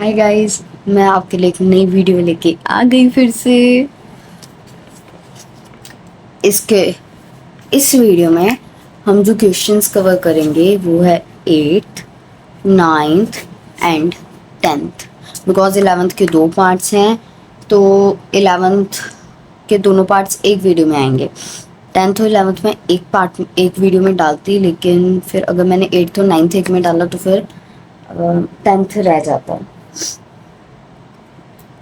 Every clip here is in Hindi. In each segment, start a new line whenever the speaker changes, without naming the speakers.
हाय गाइस, मैं आपके लिए एक नई वीडियो लेके आ गई फिर से। इसके इस वीडियो में हम जो क्वेश्चंस कवर करेंगे वो है 8th, 9th and 10th। Because 11th के दो पार्ट्स हैं, तो 11th के दोनों पार्ट्स एक वीडियो में आएंगे। 10th और 11th में एक वीडियो में डालती, लेकिन फिर अगर मैंने 8th और 9th एक में डाला तो फिर 10th रह जाता,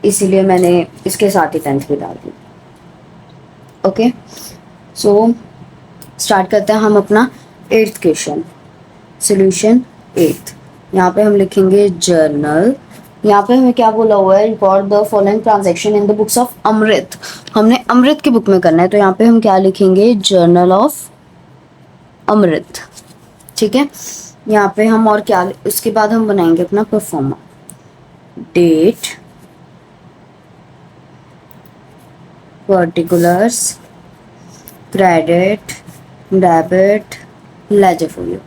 इसीलिए मैंने इसके साथ ही 10th भी डाल दी। ओके, सो स्टार्ट करते हैं हम अपना 8th क्वेश्चन। Solution 8th। यहाँ पे हम लिखेंगे जर्नल। यहाँ पे हमें क्या बोला हुआ है, record the following transaction in the books of Amrit. हमने अमृत की बुक में करना है, तो यहाँ पे हम क्या लिखेंगे, जर्नल ऑफ अमृत। ठीक है, यहाँ पे हम और क्या, उसके बाद हम बनाएंगे अपना proforma. Date, particulars, credit, debit, ledger folio.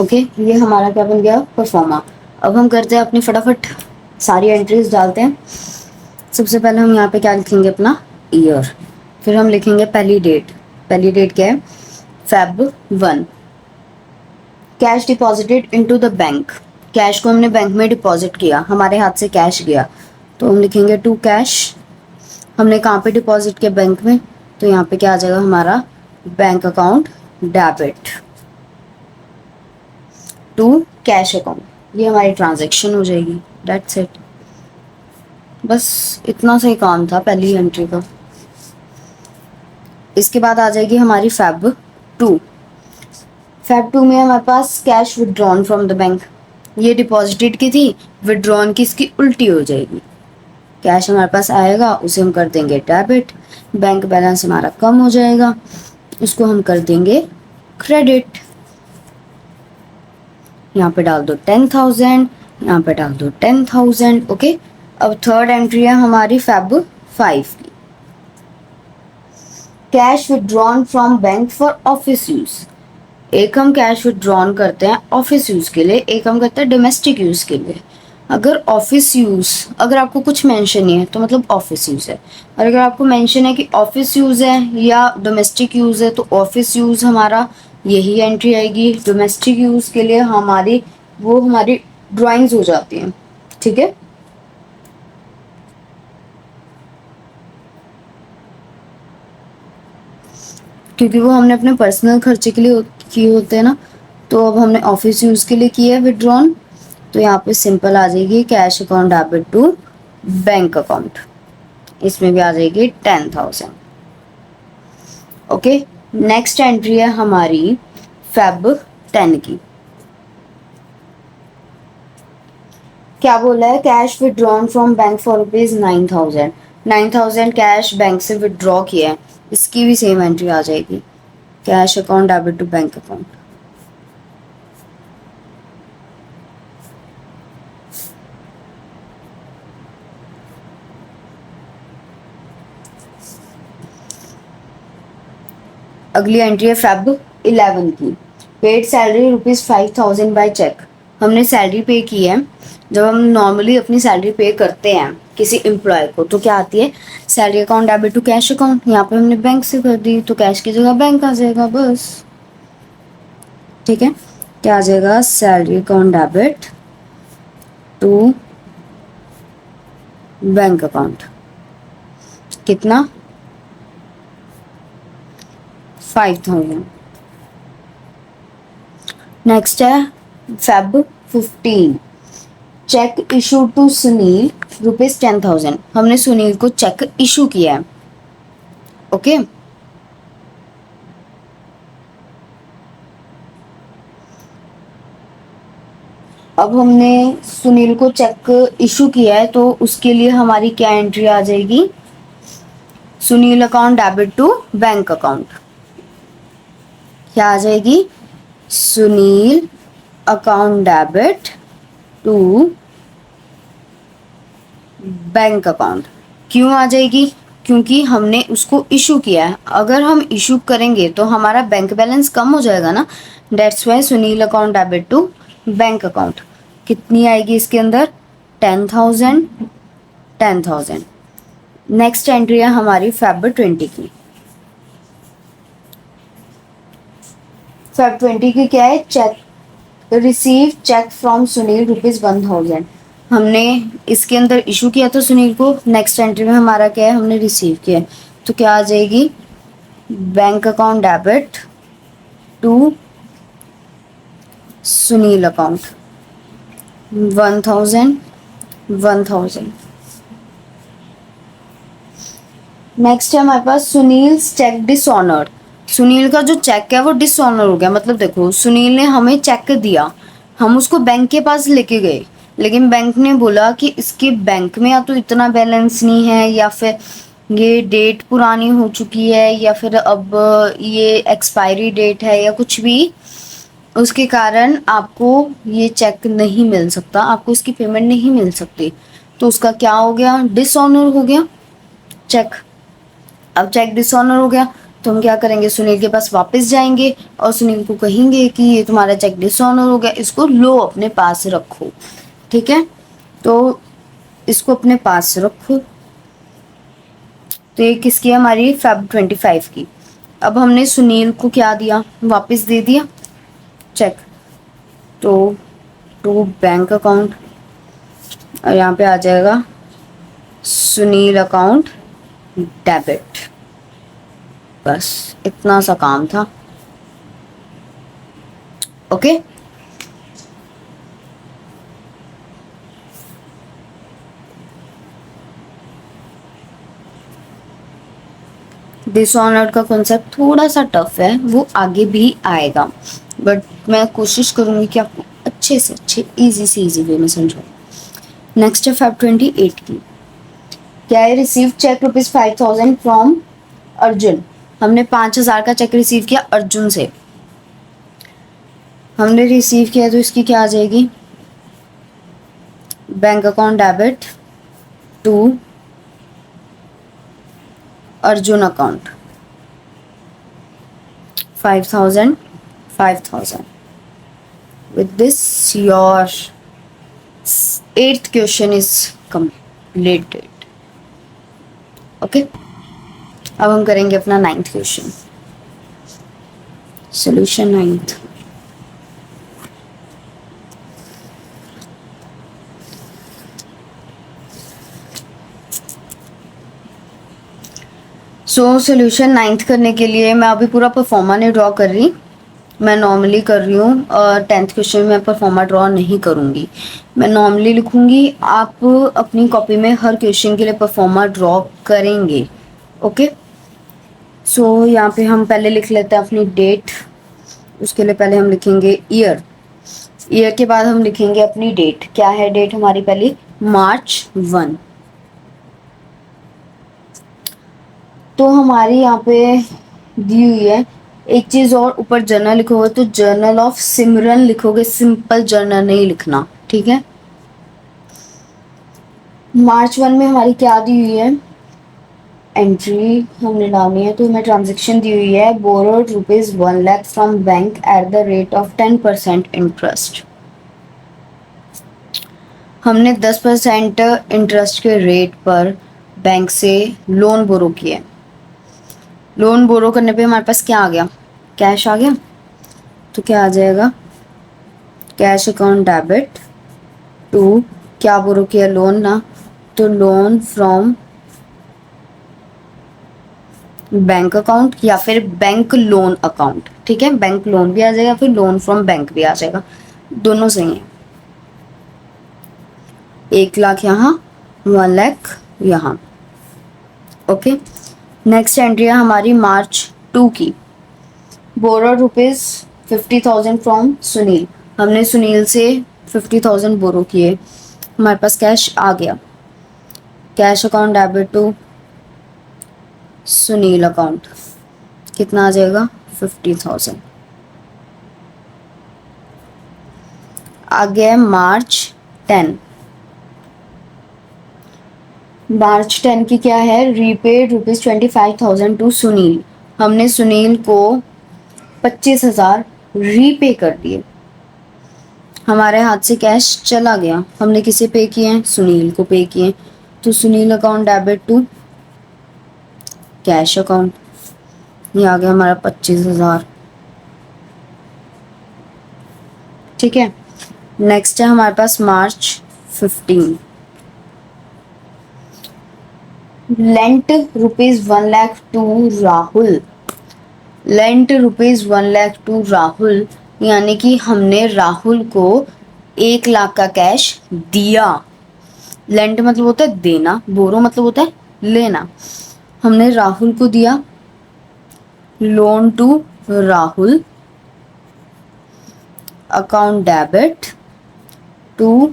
Okay, ये हमारा क्या बन गया, परफॉर्मा। अब हम करते हैं अपनी फटाफट सारी एंट्रीज डालते हैं। सबसे पहले हम यहाँ पे क्या लिखेंगे, अपना ईयर। फिर हम लिखेंगे पहली डेट। पहली डेट क्या है, Feb 1। Cash deposited into the bank. Cash को हमने बैंक में डिपॉजिट किया, हमारे हाथ से कैश गया, तो हम लिखेंगे टू कैश। हमने कहाँ पे डिपॉजिट किया, बैंक में, तो यहाँ पे क्या आ जाएगा हमारा, bank account debit to cash account. ये हमारी ट्रांजैक्शन हो जाएगी। दैट्स इट, बस इतना सही काम था पहली एंट्री का। इसके बाद आ जाएगी हमारी Feb 2। Feb 2 में हमारे पास cash withdrawn from the bank. ये डिपॉजिटेड की थी, विड्रॉन की इसकी उल्टी हो जाएगी। कैश हमारे पास आएगा, उसे हम कर देंगे डेबिट। बैंक बैलेंस हमारा कम हो जाएगा, उसको हम कर देंगे क्रेडिट। यहाँ पे डाल दो 10,000, यहाँ पे डाल दो 10,000। ओके, अब थर्ड एंट्री है हमारी Feb 5 की। Cash withdrawn from bank for office use. एक हम कैश विड्रॉन करते हैं ऑफिस यूज के लिए, एक हम करते हैं डोमेस्टिक यूज के लिए। अगर ऑफिस यूज, अगर आपको कुछ मेंशन नहीं है तो मतलब ऑफिस यूज है, और अगर आपको मेंशन है कि ऑफिस यूज है या डोमेस्टिक यूज है, तो ऑफिस यूज हमारा यही एंट्री आएगी। डोमेस्टिक यूज के लिए हमारी हमारी ड्राइंग्स हो जाती हैं। ठीक है, क्योंकि वो हमने अपने पर्सनल खर्चे के लिए किए होते हैं ना। तो अब हमने ऑफिस यूज के लिए किया है विड्रॉन, तो यहाँ पे सिंपल आ जाएगी cash account debit to bank account. इसमें भी आ जाएगी 10,000। ओके, नेक्स्ट एंट्री है हमारी Feb 10 की। क्या बोला है, cash withdrawn from bank for ₹9,000। 9,000 cash bank से विड्रॉ किया है, इसकी भी सेम एंट्री आ जाएगी, cash account debit to bank account. अगली एंट्री है Feb 11 की। Paid salary ₹5,000 by cheque. हमने सैलरी पे की है। जब हम नॉर्मली अपनी सैलरी पे करते हैं किसी एम्प्लॉय को, तो क्या आती है, salary account debit to cash account. यहाँ पे हमने बैंक से कर दी, तो कैश की जगह बैंक आ जाएगा बस। ठीक है, क्या आ जाएगा, salary account debit to bank account. कितना, 5,000। नेक्स्ट है Feb 15। Cheque issue to Sunil ₹10,000। हमने सुनील को चेक इशू किया है। ओके, अब हमने सुनील को चेक इशू किया है, तो उसके लिए हमारी क्या एंट्री आ जाएगी, Sunil account debit to bank account. क्या आ जाएगी, Sunil account debit to bank account. क्यों आ जाएगी, क्योंकि हमने उसको इशू किया है। अगर हम इशू करेंगे तो हमारा बैंक बैलेंस कम हो जाएगा ना, that's why Sunil account debit to bank account. कितनी आएगी इसके अंदर, 10,000 10,000। नेक्स्ट एंट्री है हमारी फेब 20 की। फेब 20 की क्या है, cheque receive cheque from Sunil ₹1,000। हमने इसके अंदर इशू किया था सुनील को, नेक्स्ट एंट्री में हमारा क्या है, हमने रिसीव किया है। तो क्या आ जाएगी, bank account debit to Sunil account 1,000 1,000। Next है हमारे पास सुनील चेक डिसऑनर्ड। सुनील का जो चेक है वो डिसऑनर हो गया। मतलब देखो, सुनील ने हमें चेक दिया, हम उसको बैंक के पास लेके गए, लेकिन बैंक ने बोला कि इसके बैंक में या तो इतना बैलेंस नहीं है, या फिर ये डेट पुरानी हो चुकी है, या फिर अब ये एक्सपायरी डेट है, या कुछ भी, उसके कारण आपको ये चेक नहीं मिल सकता, आपको इसकी पेमेंट नहीं मिल सकती। तो उसका क्या हो गया, डिसऑनर हो गया चेक। अब चेक डिसऑनर हो गया तो हम क्या करेंगे, सुनील के पास वापस जाएंगे और सुनील को कहेंगे कि ये तुम्हारा चेक डिसऑनर हो गया, इसको लो अपने पास रखो। ठीक है, तो इसको अपने पास रखो। तो ये किसकी है, हमारी फेब 25 की। अब हमने सुनील को क्या दिया, वापस दे दिया चेक। तो टू बैंक अकाउंट, और यहाँ पे आ जाएगा सुनील अकाउंट डेबिट। बस इतना सा काम था। ओके, डिसऑनर्ड का कॉन्सेप्ट थोड़ा सा टफ है, वो आगे भी आएगा, बट मैं कोशिश करूंगी कि आपको अच्छे से अच्छे इजी से इजी वे में समझाऊं। नेक्स्ट है फेब 28 की। क्या है, रिसीव चेक ₹5,000 फ्रॉम अर्जुन। हमने 5,000 का चेक रिसीव किया अर्जुन से। हमने रिसीव किया तो इसकी क्या आ जाएगी, bank account debit to Arjun account 5,000 5,000। With this your 8th question is completed. Okay, अब हम करेंगे अपना 9th question, solution 9th। So solution 9th करने के लिए मैं अभी पूरा परफॉर्मा नहीं ड्रॉ कर रही, मैं नॉर्मली कर रही हूँ। 10th क्वेश्चन में मैं परफॉर्मा ड्रॉ नहीं करूँगी, मैं नॉर्मली लिखूँगी। आप अपनी कॉपी में हर क्वेश्चन के लिए परफॉर्मा ड्रॉ करेंगे। ओके, सो यहाँ पे हम पहले लिख लेते हैं अपनी डेट। उसके लिए पहले हम लिखेंगे ईयर, ईयर के बाद हम लिखेंगे अपनी डेट। क्या है डेट हमारी पहली, March 1। तो हमारी यहाँ पे दी हुई है एक चीज और, ऊपर जर्नल लिखोगे तो जर्नल ऑफ सिमरन लिखोगे, सिंपल जर्नल नहीं लिखना, ठीक है। March 1 में हमारी क्या दी हुई है, एंट्री हमने डालनी है। तो हमें ट्रांजेक्शन दी हुई है, borrowed ₹1 lakh from bank at the rate of 10% interest. हमने 10% इंटरेस्ट के रेट पर बैंक से लोन बोरो किया। लोन बोरो करने पे हमारे पास क्या आ गया, कैश आ गया। तो क्या आ जाएगा, कैश अकाउंट डेबिट टू, क्या बोरो किया, लोन ना, तो लोन फ्रॉम बैंक अकाउंट या फिर बैंक लोन अकाउंट। ठीक है, बैंक लोन भी आ जाएगा, फिर लोन फ्रॉम बैंक भी आ जाएगा, दोनों सही है। 1 लाख यहाँ, 1 लाख यहाँ। ओके, नेक्स्ट एंट्री है हमारी March 2 की। बोरो ₹50,000 फ्रॉम सुनील। हमने सुनील से 50,000 बोरो किए, हमारे पास कैश आ गया। Cash account debit to Sunil account, कितना आ जाएगा, 50,000। आगे है मार्च 10। मार्च 10 की क्या है, रीपेड ₹25,000 टू सुनील। हमने सुनील को 25,000 रीपे कर दिए। हमारे हाथ से कैश चला गया, हमने किसे पे किए हैं, सुनील को पे किए। तो Sunil account debit to cash account, ये आ गया हमारा 25,000। ठीक है, नेक्स्ट है हमारे पास March 15। Lent ₹1,00,000 to Rahul. Lent ₹1,00,000 to Rahul, यानी कि हमने राहुल को 1,00,000 का कैश दिया। लेंट मतलब होता है देना, बोरो मतलब होता है लेना। हमने राहुल को दिया, loan to Rahul, account debit to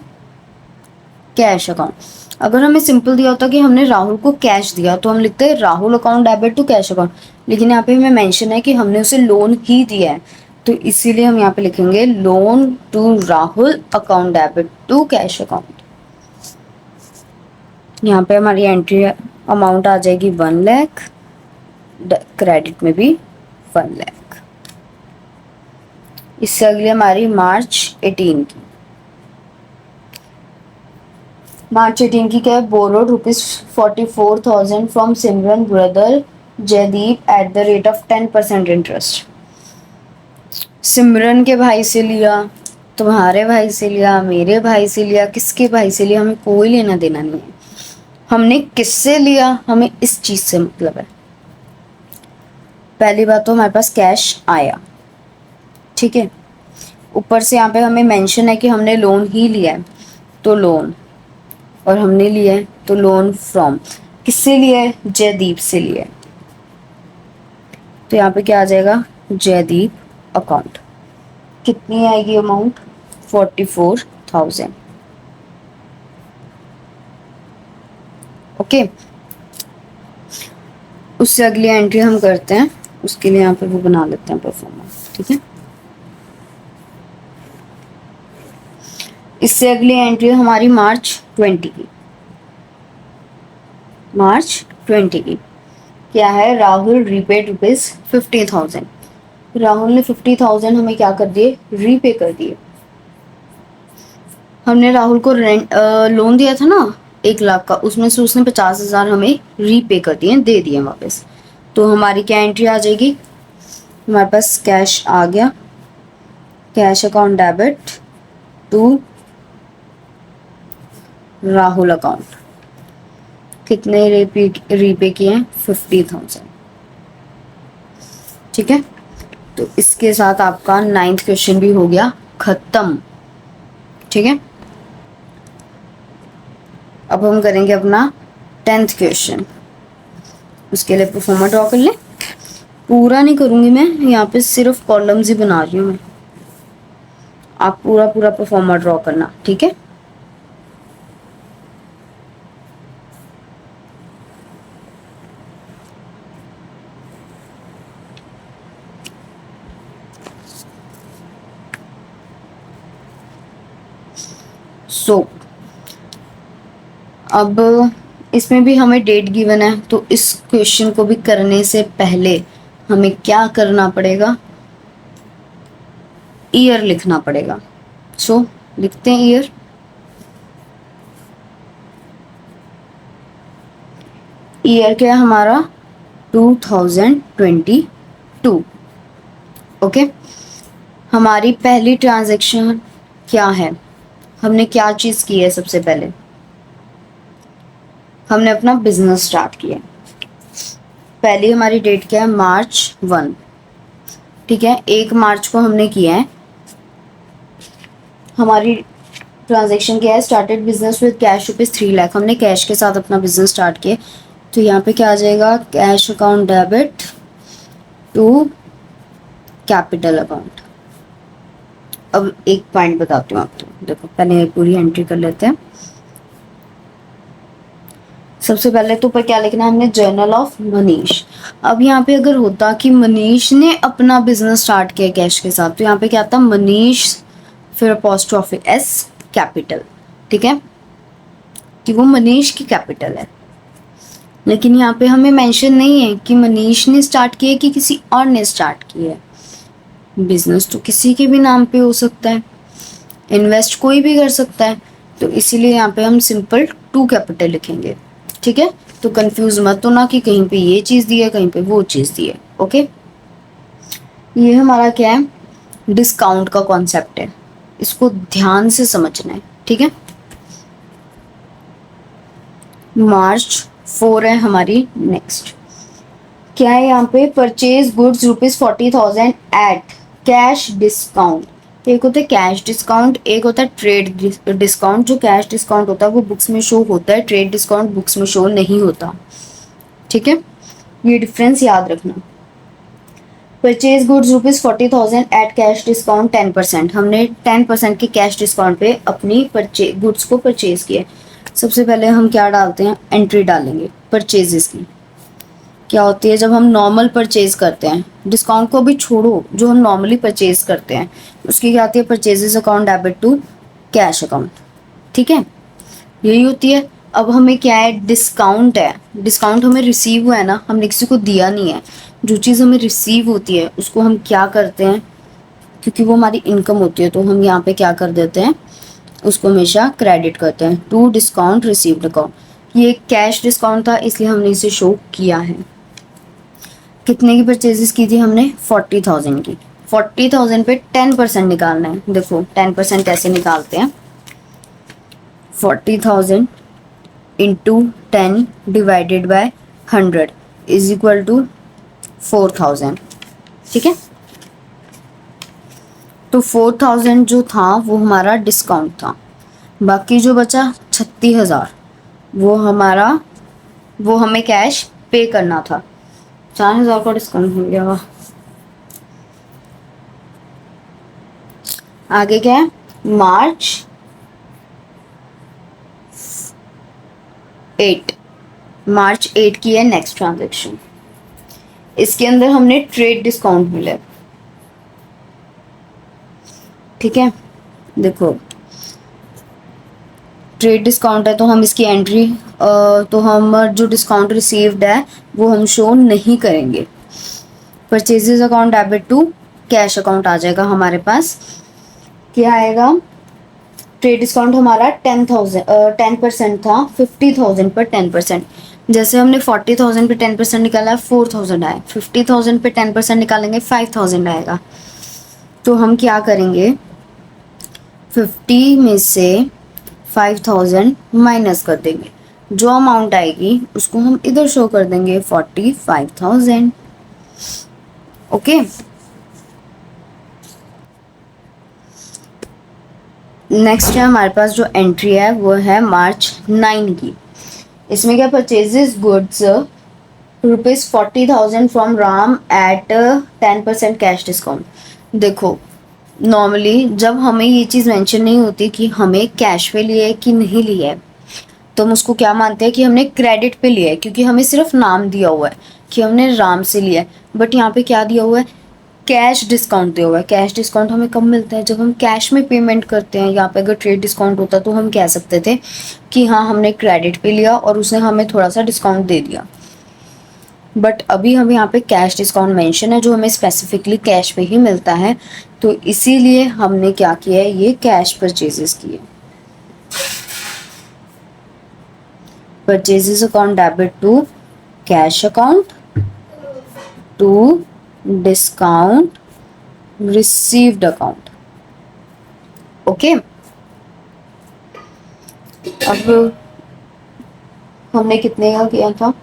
cash account. अगर हमें सिंपल दिया होता कि हमने राहुल को कैश दिया तो हम लिखते हैं Rahul account debit to cash account, लेकिन यहाँ पे हमें मेंशन है कि हमने उसे लोन ही दिया है, तो इसीलिए हम यहाँ पे लिखेंगे loan to Rahul account debit to cash account. यहाँ पे हमारी एंट्री अमाउंट आ जाएगी 1,00,000, क्रेडिट में भी 1,00,000। इससे अगली हमारी मार्च 18 की। मार्च 18 की क्या है, borrowed ₹44,000 from Simran brother Jaydeep at the rate of 10% interest. Simran के भाई से लिया, तुम्हारे भाई से लिया, मेरे भाई से लिया, किसके भाई से लिया, हमें कोई लेना देना नहीं है। हमने किससे लिया, हमें इस चीज से मतलब है। पहली बात तो हमारे पास कैश आया, ठीक है। ऊपर से यहाँ पे हमें मेंशन है कि हमने लोन ही लिया है, तो लोन, और हमने लिया है तो लोन फ्रॉम, किससे लिया है, जयदीप से लिया है। तो यहाँ पे क्या आ जाएगा, जयदीप अकाउंट। कितनी आएगी अमाउंट, 44,000। ओके, उससे अगली एंट्री हम करते हैं, उसके लिए यहाँ पे वो बना लेते हैं परफॉर्मेंस, ठीक है। इससे अगली एंट्री हमारी मार्च 20 की। मार्च 20 की क्या है, राहुल रीपेड ₹50,000। राहुल ने 50,000 हमें क्या कर दिए, रीपे कर दिए। हमने राहुल को लोन दिया था ना 1,00,000 का, उसमें से उसने 50,000 हमें रीपे कर दिए, दे दिए वापस। तो हमारी क्या एंट्री आ जाएगी, हमारे पास कैश आ गया, cash account debit to Rahul account. कितने रीपे किए हैं, 50,000। ठीक है, तो इसके साथ आपका 9th क्वेश्चन भी हो गया खत्म। ठीक है, अब हम करेंगे अपना 10th क्वेश्चन। उसके लिए परफॉर्मा ड्रॉ कर लें। पूरा नहीं करूंगी मैं, यहाँ पे सिर्फ कॉलम्स ही बना रही हूँ मैं, आप पूरा पूरा परफॉर्मा ड्रॉ करना, ठीक है। अब इसमें भी हमें डेट गिवन है, तो इस क्वेश्चन को भी करने से पहले हमें क्या करना पड़ेगा, ईयर लिखना पड़ेगा। लिखते हैं ईयर। ईयर क्या है हमारा, 2022। ओके, हमारी पहली ट्रांजैक्शन क्या है, हमने क्या चीज की है, सबसे पहले हमने अपना बिजनेस स्टार्ट किया। पहली हमारी डेट क्या है, March 1। ठीक है, 1 मार्च को हमने किया है। हमारी ट्रांजैक्शन क्या है, स्टार्टेड बिजनेस विद कैश ₹3,00,000। हमने कैश के साथ अपना बिजनेस स्टार्ट किया, तो यहाँ पे क्या आ जाएगा, cash account debit to capital account. अब एक पॉइंट बताती हूँ आपको, देखो पहले पूरी एंट्री कर लेते हैं। सबसे पहले तो ऊपर क्या लिखना है हमने, जर्नल ऑफ मनीष। अब यहाँ पे अगर होता कि मनीष ने अपना बिजनेस स्टार्ट किया कैश के साथ, तो यहाँ पे क्या आता, मनीष फिर अपॉस्ट्रोफी एस कैपिटल, ठीक है, कि वो मनीष की कैपिटल है। लेकिन यहाँ पे हमें मेंशन नहीं है कि मनीष ने स्टार्ट किया है कि किसी और ने स्टार्ट किया है। बिजनेस तो किसी के भी नाम पे हो सकता है, इन्वेस्ट कोई भी कर सकता है, तो इसीलिए यहाँ पे हम सिंपल टू कैपिटल लिखेंगे, ठीक है। तो कंफ्यूज मत होना कि कहीं पे ये चीज़ दी है कहीं पे वो चीज़ दी है, ओके। ये हमारा क्या है, डिस्काउंट का कॉन्सेप्ट है, इसको ध्यान से समझना है, ठीक है। मार्च 4 है हमारी नेक्स्ट, क्या है यहाँ पे, purchase goods ₹40,000 at cash discount. एक होता है कैश डिस्काउंट, एक होता है ट्रेड डिस्काउंट। जो कैश डिस्काउंट होता है वो बुक्स में शो होता है, ट्रेड डिस्काउंट बुक्स में शो नहीं होता, ठीक है, ये डिफरेंस याद रखना। Purchase goods ₹40,000 at cash discount 10%, हमने 10% के कैश डिस्काउंट पे अपनी गुड्स को परचेज किया। सबसे पहले हम क्या डालते हैं, एंट्री डालेंगे परचेजेस की। क्या होती है जब हम नॉर्मल परचेज करते हैं, डिस्काउंट को भी छोड़ो, जो हम नॉर्मली परचेज करते हैं उसकी क्या आती है, purchases account debit to cash account, ठीक है, यही होती है। अब हमें क्या है, डिस्काउंट है, डिस्काउंट हमें रिसीव हुआ है ना, हमने किसी को दिया नहीं है। जो चीज़ हमें रिसीव होती है उसको हम क्या करते हैं, क्योंकि वो हमारी इनकम होती है तो हम यहाँ पे क्या कर देते हैं, उसको हमेशा क्रेडिट करते हैं टू डिस्काउंट रिसीव्ड अकाउंट। ये कैश डिस्काउंट था इसलिए हमने इसे शो किया है। कितने की परचेजेस की थी हमने, 40,000 की। 40,000 पे 10% निकालना है। देखो 10% कैसे निकालते हैं, 40,000 into 10 divided by 100 is equal to 4,000, ठीक है। तो 4,000 जो था वो हमारा डिस्काउंट था, बाकी जो बचा 36,000 वो हमें कैश पे करना था। 4,000 का डिस्काउंट हो गया। आगे क्या है, मार्च 8 की है नेक्स्ट ट्रांजेक्शन। इसके अंदर हमने ट्रेड डिस्काउंट मिला, ठीक है। देखो ट्रेड डिस्काउंट है तो हम इसकी एंट्री तो हम जो डिस्काउंट रिसीव्ड है वो हम शो नहीं करेंगे। Purchases account debit to cash account आ जाएगा हमारे पास। क्या आएगा, ट्रेड डिस्काउंट हमारा 10% था, 50,000 पर 10%। जैसे हमने 40,000 पे 10% निकाला, 4,000 आया। 50,000 पे 10% निकालेंगे 5,000 आएगा। तो हम क्या करेंगे, 50 में से 5,000 माइनस कर देंगे, जो अमाउंट आएगी उसको हम इधर शो कर देंगे 45,000, ओके। नेक्स्ट है हमारे पास जो एंट्री है वो है मार्च 9 की। इसमें क्या, purchases goods ₹40,000 from Ram at 10% cash discount. देखो नॉर्मली जब हमें ये चीज़ मेंशन नहीं होती कि हमें कैश पे लिया है कि नहीं लिया है, तो हम उसको क्या मानते हैं कि हमने क्रेडिट पे लिया है, क्योंकि हमें सिर्फ नाम दिया हुआ है कि हमने राम से लिया है। बट यहाँ पे क्या दिया हुआ है, कैश डिस्काउंट दिया हुआ है। कैश डिस्काउंट हमें कब मिलता है, जब हम कैश में पेमेंट करते हैं। यहाँ पे अगर ट्रेड डिस्काउंट होता तो हम कह सकते थे कि हाँ हमने क्रेडिट पे लिया और उसने हमें थोड़ा सा डिस्काउंट दे दिया। बट अभी हम यहाँ पे कैश डिस्काउंट मेंशन है, जो हमें स्पेसिफिकली कैश पे ही मिलता है, तो इसीलिए हमने क्या किया है, ये कैश परचेजेस किए। Purchases account debit to cash account to discount received account, okay. अब हमने कितने का किया था,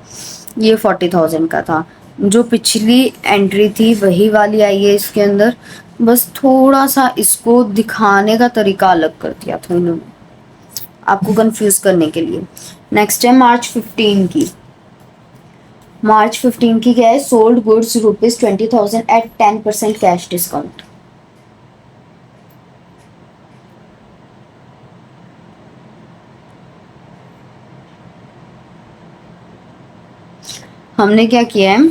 ये 40,000 का था। जो पिछली एंट्री थी वही वाली आई है इसके अंदर, बस थोड़ा सा इसको दिखाने का तरीका अलग कर दिया था इन्होंने आपको कंफ्यूज करने के लिए। नेक्स्ट है मार्च 15 की। मार्च 15 की क्या है, sold goods ₹20,000 at 10% cash discount. हमने क्या किया है,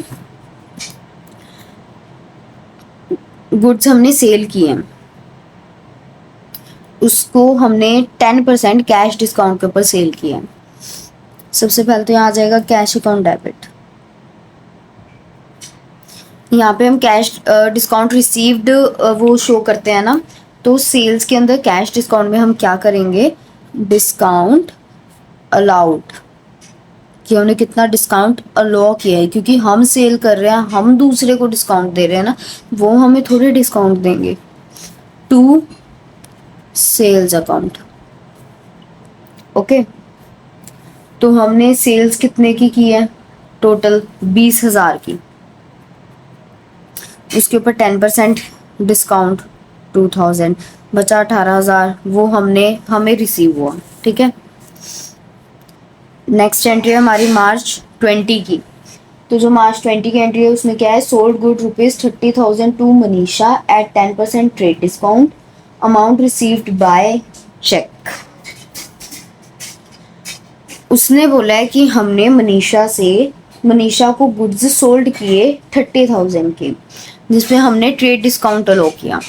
गुड्स हमने सेल किए हैं, उसको हमने 10% कैश डिस्काउंट के ऊपर सेल किया। सबसे पहले तो यहाँ आ जाएगा कैश अकाउंट डेबिट। यहाँ पे हम कैश डिस्काउंट रिसीव्ड वो शो करते हैं ना, तो सेल्स के अंदर कैश डिस्काउंट में हम क्या करेंगे, डिस्काउंट अलाउड, कि हमने कितना डिस्काउंट अलाउ किया है, क्योंकि हम सेल कर रहे हैं, हम दूसरे को डिस्काउंट दे रहे हैं ना, वो हमें थोड़े डिस्काउंट देंगे। To sales account. ओके, तो हमने सेल्स कितने की है, टोटल 20,000 की, उसके ऊपर 10% डिस्काउंट 2,000, बचा 18,000, वो हमें रिसीव हुआ। ठीक है, नेक्स्ट एंट्री है हमारी मार्च 20 की। तो जो मार्च 20 की एंट्री है उसमें क्या है, sold good ₹30,000 to Manisha at 10% trade discount, amount received by cheque. उसने बोला है कि हमने मनीषा को गुड्स सोल्ड किए 30,000 के, जिसमें हमने ट्रेड डिस्काउंट अलो किया।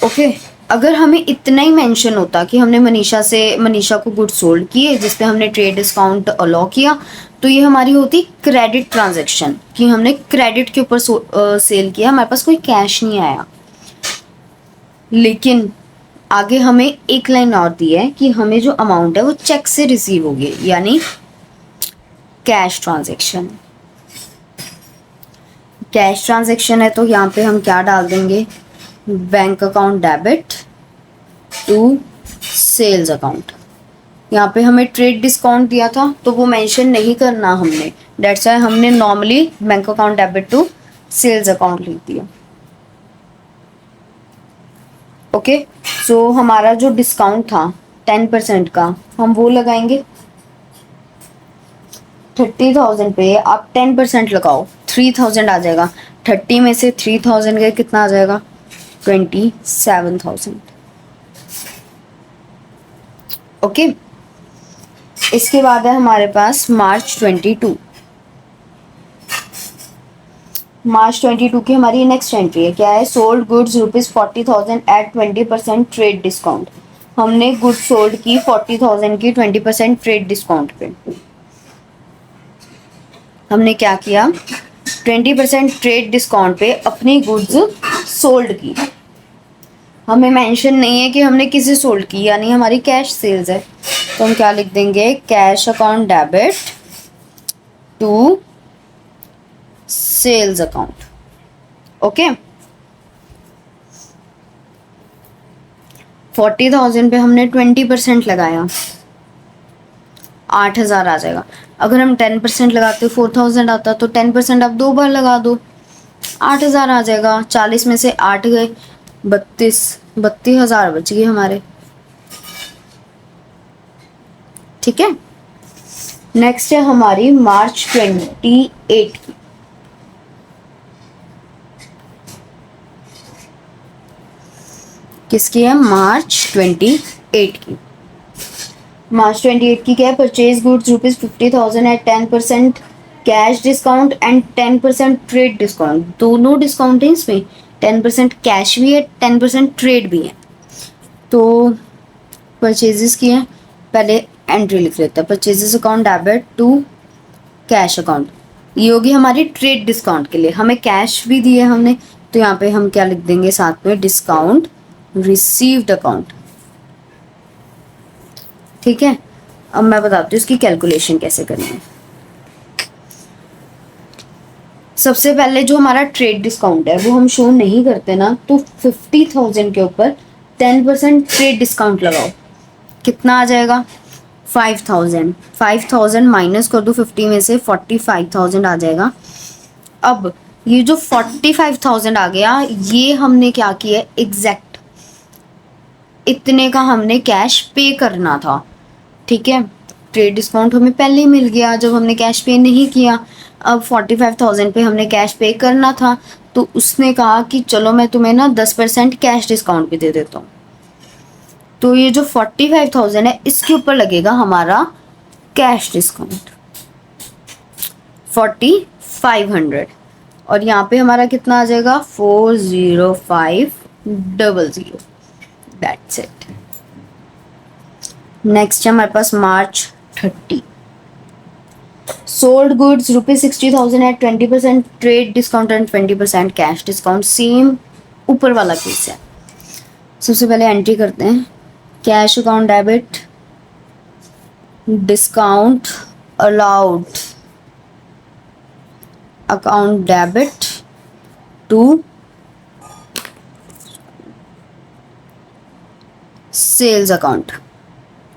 ओके, अगर हमें इतना ही मेंशन होता कि हमने मनीषा को गुड्स सोल्ड किए जिसपे हमने ट्रेड डिस्काउंट अलो किया, तो ये हमारी होती क्रेडिट ट्रांजैक्शन, कि हमने क्रेडिट के ऊपर सेल किया, हमारे पास कोई कैश नहीं आया। लेकिन आगे हमें एक लाइन और दी है कि हमें जो अमाउंट है वो चेक से रिसीव होगी, यानी कैश ट्रांजैक्शन। कैश ट्रांजैक्शन है तो यहाँ पे हम क्या डाल देंगे, bank account debit to sales account. यहाँ पे हमें ट्रेड डिस्काउंट दिया था तो वो मेंशन नहीं करना हमने, डेट्स वाई हमने normally bank account debit to sales account लिख दिया। ओके, सो हमारा जो डिस्काउंट था 10% का, हम वो लगाएंगे 30,000 पे आप 10% लगाओ, 3,000 आ जाएगा। 30 में से 3,000 गए, कितना आ जाएगा, 27,000। ओके, इसके बाद है हमारे पास मार्च 22। मार्च 22 की हमारी नेक्स्ट एंट्री है, क्या है, sold goods ₹40,000 at 20% trade discount. हमने गुड्स सोल्ड की 40,000 की 20% ट्रेड डिस्काउंट पे। हमने क्या किया, 20% ट्रेड डिस्काउंट पे अपनी गुड्स सोल्ड की। हमें मेंशन नहीं है कि हमने किसे सोल्ड की, यानी हमारी कैश सेल्स है, तो हम क्या लिख देंगे, cash account debit to sales account. Okay, 40,000 पे हमने 20% लगाया, 8,000 आ जाएगा। अगर हम 10% लगाते 4,000 आता, तो 10% आप 2 बार लगा दो, 8,000 आ जाएगा। 40 में से 8 गए, 32,000 बच गए हमारे। ठीक है, नेक्स्ट है हमारी मार्च 28 की। किसकी है, मार्च 28 की। मार्च 28 की क्या है, purchase goods ₹50,000 at 10% cash discount and 10% trade discount. दोनों डिस्काउंट है इसमें, 10% कैश भी है, 10% ट्रेड भी है। तो परचेजेस की है, पहले एंट्री लिख लेते हैं, purchases account debit to cash account. ये होगी हमारी ट्रेड डिस्काउंट के लिए, हमें कैश भी दिए हमने, तो यहाँ पे हम क्या लिख देंगे साथ में, डिस्काउंट रिसीव्ड अकाउंट। ठीक है, अब मैं बताती हूँ इसकी कैलकुलेशन कैसे करनी है। सबसे पहले जो हमारा ट्रेड डिस्काउंट है वो हम शो नहीं करते ना, तो 50,000 के ऊपर 10% ट्रेड डिस्काउंट लगाओ, कितना आ जाएगा, 5,000। 5,000 माइनस कर दो 50 में से, 45,000 आ जाएगा। अब ये जो 45,000 आ गया, ये हमने क्या किया, एग्जैक्ट इतने का हमने कैश पे करना था। ठीक है, ट्रेड डिस्काउंट हमें पहले ही मिल गया जब हमने कैश पे नहीं किया। अब 45,000 पे हमने कैश पे करना था, तो उसने कहा कि चलो मैं तुम्हें ना 10% कैश डिस्काउंट भी दे देता हूँ। तो ये जो 45,000 है इसके ऊपर लगेगा हमारा कैश डिस्काउंट 4,500, और यहाँ पे हमारा कितना आ जाएगा, 4,0500। That's it. नेक्स्ट है हमारे पास March 30। Sold goods ₹60,000 at 20% trade discount and 20% cash discount. Same ऊपर वाला केस है। सबसे पहले एंट्री करते हैं, cash account debit, discount allowed account debit to sales account.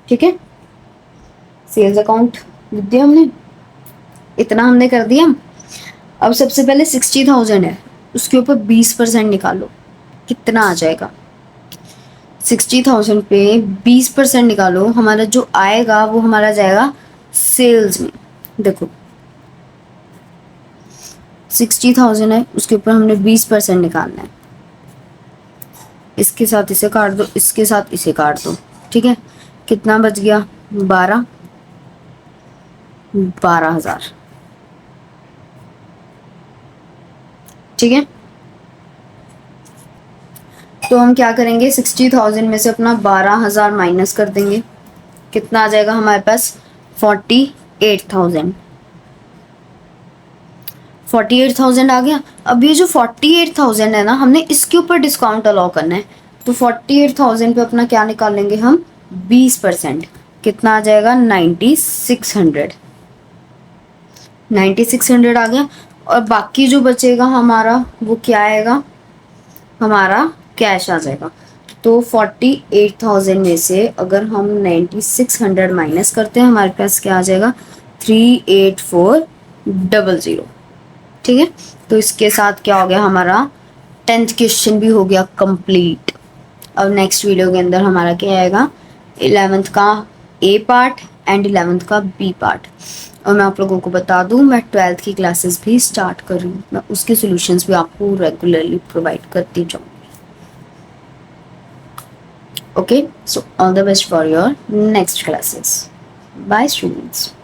ठीक है, सेल्स अकाउंट लिख दिया हमने, इतना हमने कर दिया। अब सबसे पहले 60,000 है, उसके ऊपर 20% निकालो, कितना आ जाएगा। 60,000 पे 20% निकालो, हमारा जो आएगा वो हमारा जाएगा सेल्स में। देखो 60,000 है, उसके ऊपर हमने 20% निकालना है। इसके साथ इसे काट दो, इसके साथ इसे काट दो। ठीक है, कितना बच गया, 12,000। ठीक है, तो हम क्या करेंगे, 60,000 में से अपना 12,000 माइनस कर देंगे। कितना आ जाएगा हमारे पास, 48,000। 48,000 आ गया। अब ये जो 48,000 है ना, हमने इसके ऊपर डिस्काउंट अलाउ करना है। तो 48,000 पे अपना क्या निकालेंगे हम, 20%। कितना आ जाएगा, 9600। 9600 आ गया। और बाकी जो बचेगा हमारा वो क्या आएगा, हमारा कैश आ जाएगा। तो 48,000 में से अगर हम 9600 माइनस करते हैं, हमारे पास क्या आ जाएगा, 38400। ठीक है, तो इसके साथ क्या हो गया, हमारा 10th क्वेश्चन भी हो गया कंप्लीट। अब नेक्स्ट वीडियो के अंदर हमारा क्या आएगा, 11th का ए पार्ट एंड 11th का बी पार्ट। और मैं आप लोगों को बता दूं, मैं 12th की क्लासेस भी स्टार्ट कर रही हूँ, मैं उसके सॉल्यूशंस भी आपको रेगुलरली प्रोवाइड करती जाऊँगी। Okay, so all the best for your next classes. Bye students.